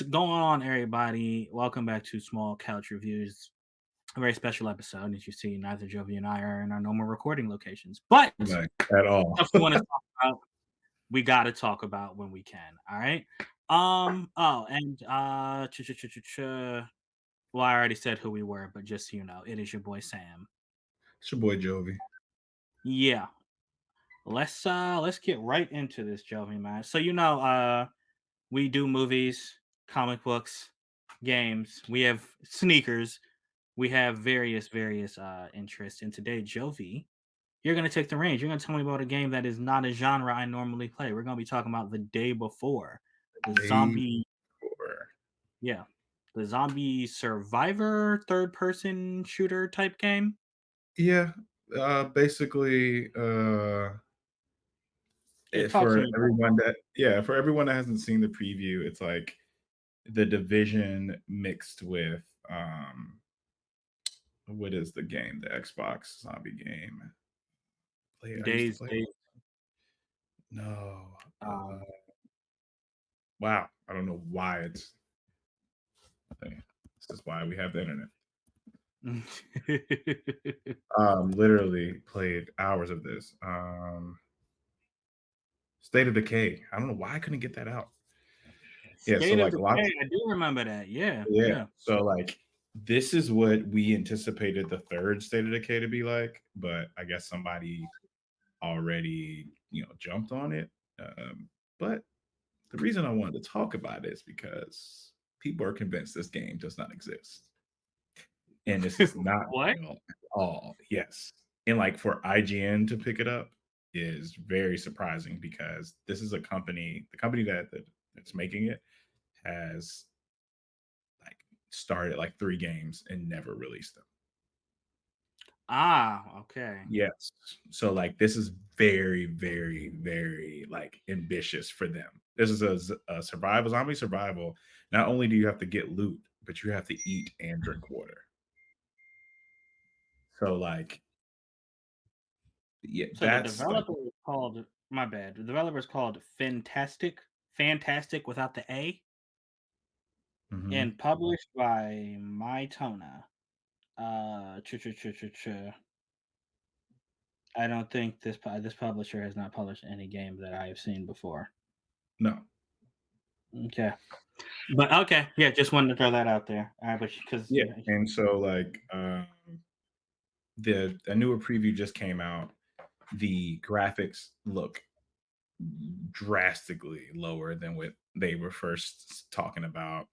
What's going on, everybody? Welcome back to Small Couch Reviews, a very special episode. As you see, neither Jovi and I are in our normal recording locations, but Like, at all. stuff we want to talk about, we got to talk about when we can. All right. Oh, and well, I already said who we were, but just so you know, it is your boy Sam. It's your boy Jovi. Yeah. Let's get right into this, Jovi, man. So we do movies, comic books, games. We have sneakers. We have various interests. And today, Jovi, you're gonna take the reins. You're gonna tell me about a game that is not a genre I normally play. We're gonna be talking about the day before, the Day zombie, before. yeah, the zombie survivor third person shooter type game. Yeah, basically, Yeah, talk to for me about everyone that for everyone that hasn't seen the preview, it's like The Division mixed with, what is the game? The Xbox zombie game. it. I used to Days, play it days. all. No, Um, wow, I don't know why it's this is why we have the internet. Literally played hours of this. State of Decay. I don't know why I couldn't get that out. Yeah, so State of like Decay. lots I do remember that. Yeah, yeah. yeah. So like this is what we anticipated the third State of Decay to be like, but I guess somebody already, jumped on it. But the reason I wanted to talk about it is because people are convinced this game does not exist. And this is not What? real at all. Yes. And like for IGN to pick it up is very surprising because this is a company, the company that's making it has like started like 3 games and never released them. Ah, okay. Yes. So like this is very, very, very like ambitious for them. This is a survival zombie survival. Not only do you have to get loot, but you have to eat and drink water. So like yeah, So the that's like developer is called my bad. The developer is called Fantastic without the A, mhm. and published by Mytona. Uh, ch ch ch ch ch. I don't think this publisher has not published any game that I have seen before. No. Okay, but okay, yeah, just wanted to throw that out there. But because Yeah, yeah, and so, like, the newer preview just came out. The graphics look drastically lower than what they were first talking about.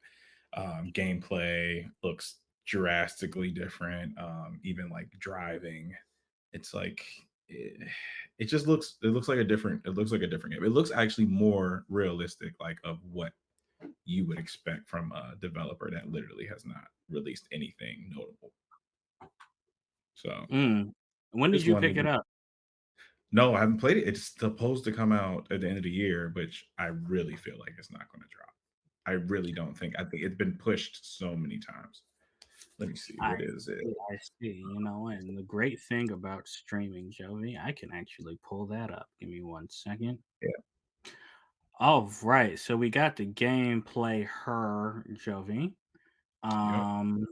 Gameplay looks drastically different, even, like, driving. It's like, it just looks like a different game. It looks actually more realistic, like, of what you would expect from a developer that literally has not released anything notable. So mm. When did just you wanted pick it to up? no, I haven't played it. It's supposed to come out at the end of the year, which I really feel like it's not going to drop. I really don't think. I think it's been pushed so many times. Let me see. I What is it? I see. And the great thing about streaming, Joey, I can actually pull that up. Give me 1 second. Yeah. All right, so we got the gameplay her, Jovi. Yep. Um,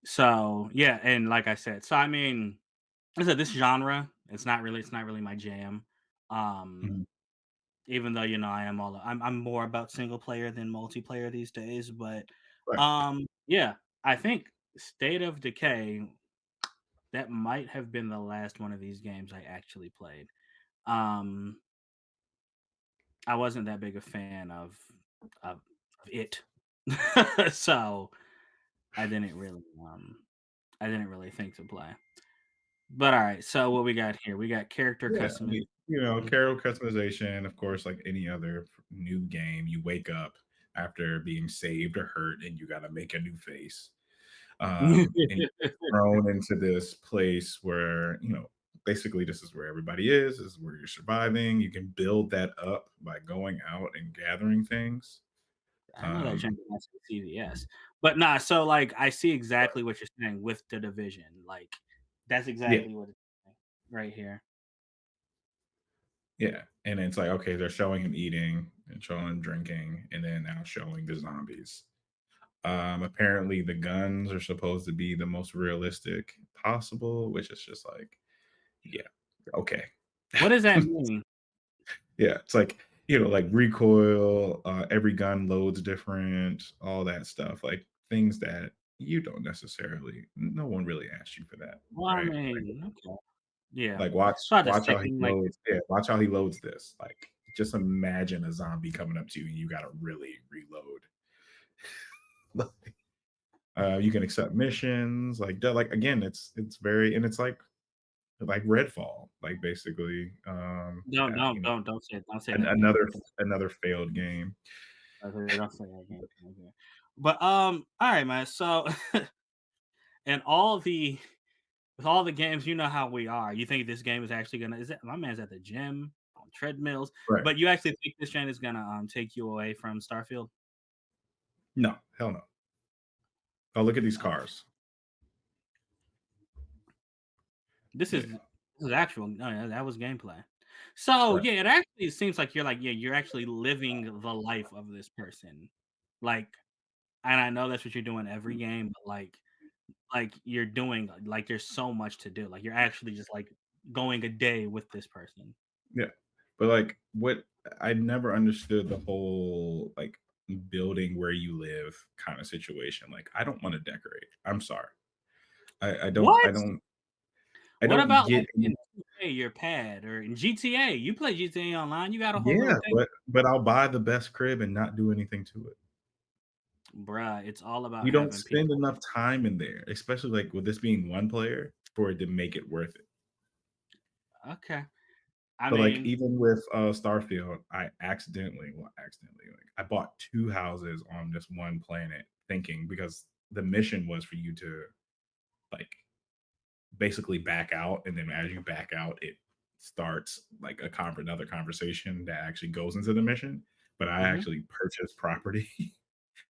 so yeah, and like I said, so I mean, I said this genre, it's not really my jam. Um, Mhm. even though I'm more about single player than multiplayer these days, but Right. yeah, I think State of Decay that might have been the last one of these games I actually played. Um, I wasn't that big a fan of it. So, I didn't really, I didn't really think to play. But alright, so what we got here? We got character Yeah. I customization. mean, character customization, of course, like any other new game, you wake up after being saved or hurt, and you got to make a new face. And thrown into this place where, basically this is where everybody is. This is where you're surviving. You can build that up by going out and gathering things. I know that Um, gender has to CVS. But nah, so, like, I see exactly what you're saying with the division, like, that's yeah, exactly what it's saying right here. yeah. And it's like, okay, they're showing him eating. and showing them drinking, and then now showing the zombies. Apparently, the guns are supposed to be the most realistic possible, which is just like, yeah, okay. What does that mean? Yeah, it's like, like recoil, every gun loads different, all that stuff, like things that you don't necessarily, no one really asked you for that, Well, I right? mean, okay. Yeah. Like watch So I just watch how he thinking like, loads, yeah, watch how he loads this. Like just imagine a zombie coming up to you and you gotta really reload. You can accept missions, like again, it's very, and it's like Redfall, like basically, don't say an that game. another failed game. Don't say that game. Okay. But, all right, man. So, and all the with all the games, you know how we are. You think this game is actually gonna is it my man's at the gym, on treadmills, Right. but you actually think this game is gonna, take you away from Starfield? No, hell no. Oh, look at these Okay. cars. This is Yeah, this is actual no, yeah, that was gameplay. So, right. yeah, it actually seems like yeah, you're actually living the life of this person. Like, and I know that's what you're doing every game, but, you're doing like, there's so much to do. Like, you're actually just, like, going a day with this person. Yeah. But, like, what I never understood the whole, like, building where you live kinda situation. Like, I don't wanna decorate. I'm sorry. I don't I What? don't I What don't about, get like, in 2K, your pad, or in GTA? You play GTA Online, you got a whole little yeah, thing. but I'll buy the best crib and not do anything to it. Bruh, it's all about You don't having spend people. enough time in there, especially, like, with this being one player for it to make it worth it. Okay. I But, like, mean even with, Starfield, I accidentally, well, accidentally, like, I bought 2 houses on this one planet thinking, because the mission was for you to, like, basically back out, and then as you back out, it starts, like, another conversation that actually goes into the mission, but I mhm. actually purchased property,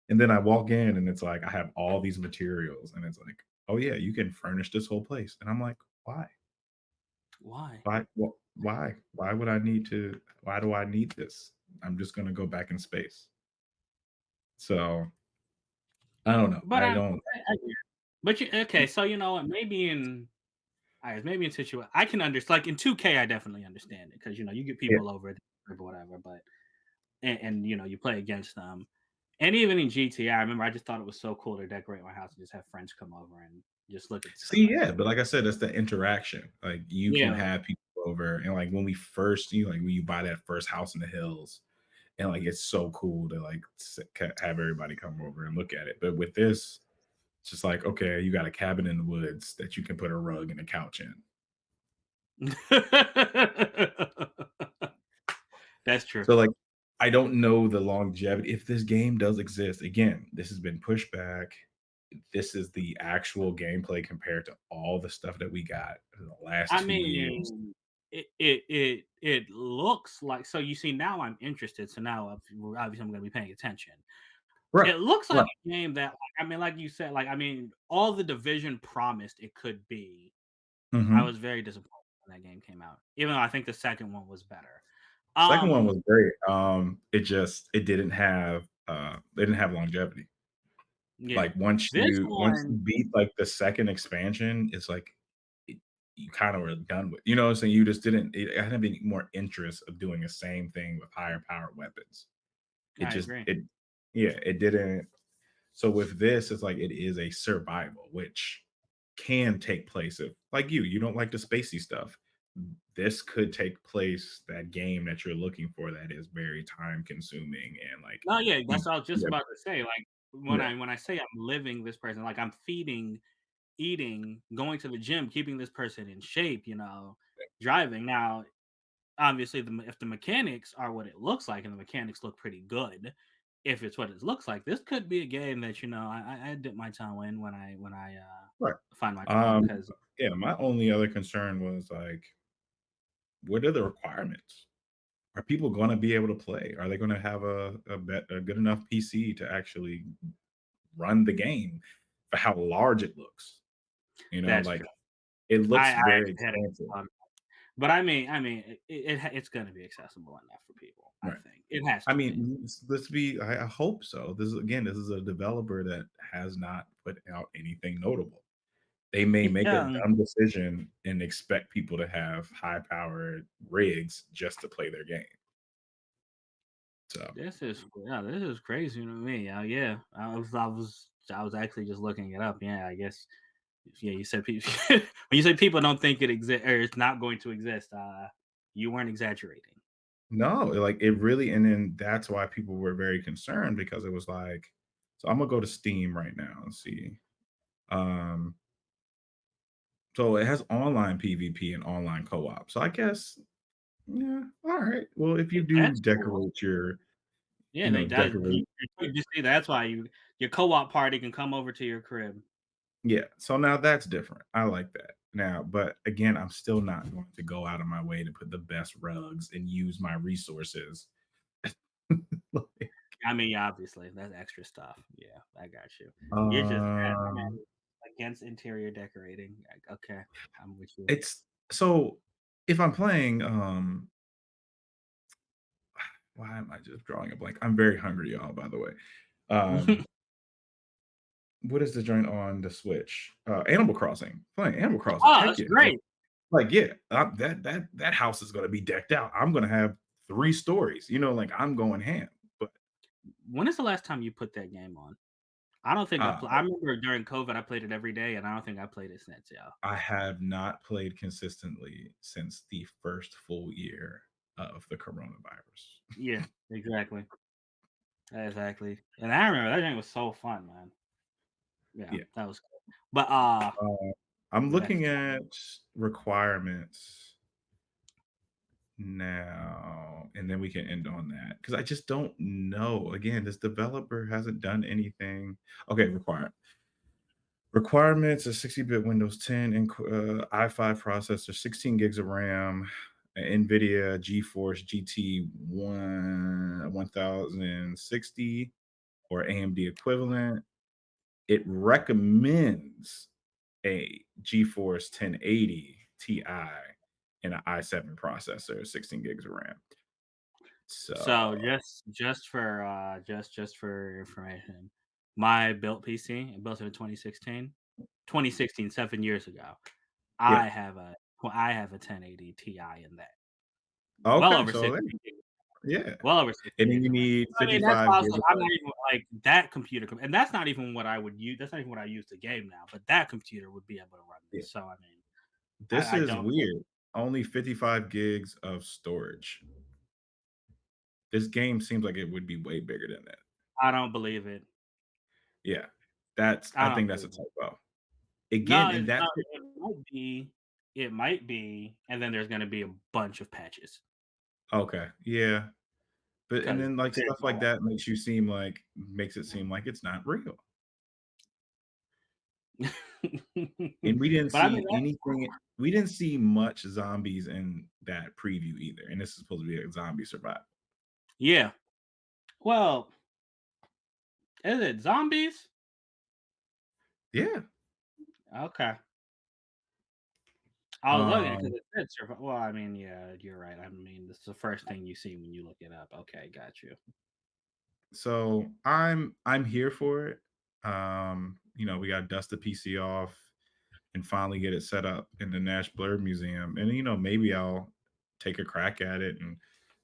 and then I walk in, and it's like, I have all these materials, and it's like, "Oh, yeah, you can furnish this whole place," and I'm like, "Why? Why? Why? Why would I need to why do I need this? I'm just gonna go back in space." So, I don't know. But I I'm don't I get it. But you okay, so you know what, maybe in alright, maybe in I can understand. Like, in 2K, I definitely understand it because, you get yeah. people over at or whatever, but you play against them. And even in GTA, I remember I just thought it was so cool to decorate my house and just have friends come over and just look at the stuff See, I yeah, did. but like I said, it's the interaction. Like, you can Yeah. have people over, and, like, when you buy that first house in the hills, and, like, it's so cool to, like, have everybody come over and look at it, but with this, it's just like, okay, you got a cabin in the woods that you can put a rug and a couch in. That's true. So, like, I don't know the longevity if this game does exist. Again, this has been pushed back. This is the actual gameplay compared to all the stuff that we got in the last I 2 years. mean, it looks like so you see, now I'm interested, so now obviously I'm gonna be paying attention. Right, It looks like right. a game that, like you said, all the Division promised it could be. I Mhm. was very disappointed when that game came out, even though I think the second one was better. Second one Um, was great. It didn't have longevity. yeah. Like, once This you one beat, like, the second expansion, it's like, it you kinda were done with, you know what I'm saying? You just didn't it had any more interest of doing the same thing with higher powered weapons. It I just agree. it yeah, it didn't. So with this, it's like it is a survival, which can take place if, like, you don't like the spacey stuff. This could take place, that game that you're looking for, that is very time consuming, and like No, yeah, you that's what I was just yeah, about to say, like, when yeah, I say I'm living this person, like, I'm feeding, eating, going to the gym, keeping this person in shape, driving. Now, obviously, if the mechanics are what it looks like, and the mechanics look pretty good, if it's what it looks like, this could be a game that, I dip my toe in when I right. find myself Um, because yeah, my only other concern was like, what are the requirements? Are people gonna be able to play? Are they gonna have a good enough PC to actually run the game for how large it looks? that's Like, true. it looks I very actually had a expansive. thought. But it's gonna be accessible enough for people, I Right. think. It has I to be. mean, let's be I hope so. This is a developer that has not put out anything notable. They may make a Yeah, dumb decision and expect people to have high-powered rigs just to play their game. So, this is crazy to me. Yeah, I was actually just looking it up. Yeah, I guess. Yeah, you said people when you say people don't think it exists or it's not going to exist. You weren't exaggerating. no, like, it really and then that's why people were very concerned because it was like so I'm gonna go to Steam right now and see. Um, so it has online PvP and online co-op. So I guess, yeah, alright. Well, if you do That's cool. decorate your Yeah, they does. decorate You see, that's why your co-op party can come over to your crib. yeah, so now that's different. I like that. Now, but again, I'm still not going to go out of my way to put the best rugs and use my resources. Like, Yeah, obviously, that's extra stuff. Yeah, I got you. You're just um, against interior decorating. Like, okay, I'm with you. it's so if I'm playing, why am I just drawing a blank? I'm very hungry, y'all, by the way. Um, what is the joint on the Switch? Animal Crossing. Playing Animal Crossing. Oh, Heck that's yeah. great. Yeah, that house is gonna be decked out. I'm gonna have 3 stories, like, I'm going ham, but, When is the last time you put that game on? I don't think uh, I remember during COVID, I played it every day, and I don't think I played it since, yeah. I have not played consistently since the first full year of the coronavirus. Yeah, exactly, exactly, and I remember that game was so fun, man. Yeah, Yeah. that was cool. But, Uh, I'm that's looking at requirements now, and then we can end on that because I just don't know. Again, this developer hasn't done anything. Okay, requirements: a 60-bit Windows 10 and i5 processor, 16 gigs of RAM, NVIDIA GeForce GT 1060 or AMD equivalent. It recommends a GeForce 1080 Ti and an i7 processor, 16 gigs of RAM. so So, just for information, my built PC, I built it in 2016, 7 years ago. yeah. I have a 1080 Ti in that. Well Okay, over so 16 gigs, yeah. well over 16 And then gigs you of RAM. need That's 55 also I'm not gigabytes. even like that computer and that's not even what I would use that's not even what I use to game now, but that computer would be able to run Yeah. this. So, This I is don't weird. Only 55 gigs of storage. This game seems like it would be way bigger than that. I don't believe it. Yeah. I I don't think that's a believe it. typo. Again, and No, that's it might be, and then there's gonna be a bunch of patches okay. Yeah. But and because then like there's stuff no like way. that makes it seem like it's not real. And But we didn't see much zombies in that preview either. And this is supposed to be a zombie survival. yeah. Well, is it zombies? Yeah. Okay. I was looking because Um it said well, yeah, you're right. This is the first thing you see when you look it up. Okay, got you. So I'm here for it. We got to dust the PC off and finally get it set up in the Nash Blur Museum. And maybe I'll take a crack at it and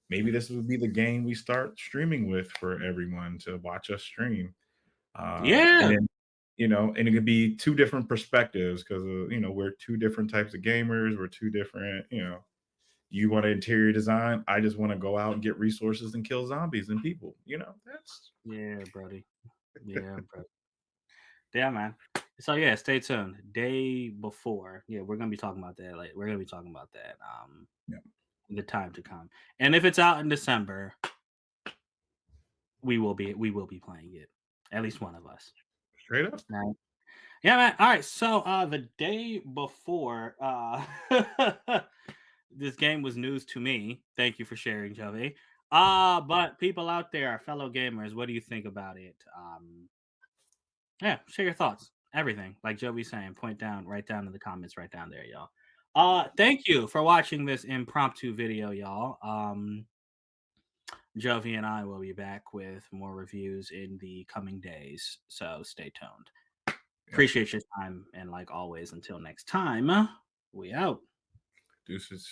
maybe this would be the game we start streaming with for everyone to watch us stream. And Yeah. then and it could be two different perspectives because we're two different types of gamers. We're two different, you want interior design. I just want to go out and get resources and kill zombies and people. That's Yeah, buddy. Yeah, bro. Yeah, man. So yeah, stay tuned. Day before, yeah, we're gonna be talking about that. Like we're gonna be talking about that. yeah, In the time to come. And if it's out in December, we will be playing it. At least one of us. straight up. Right. Yeah, man. All right. So the day before this game was news to me. Thank you for sharing, Jovi. But people out there, our fellow gamers, what do you think about it? Yeah, share your thoughts. Everything. Like Jovi's saying, point down, write down in the comments right down there, y'all. Thank you for watching this impromptu video, y'all. Jovi and I will be back with more reviews in the coming days, so stay tuned. Yep. Appreciate your time, and like always, until next time, we out. Deuces.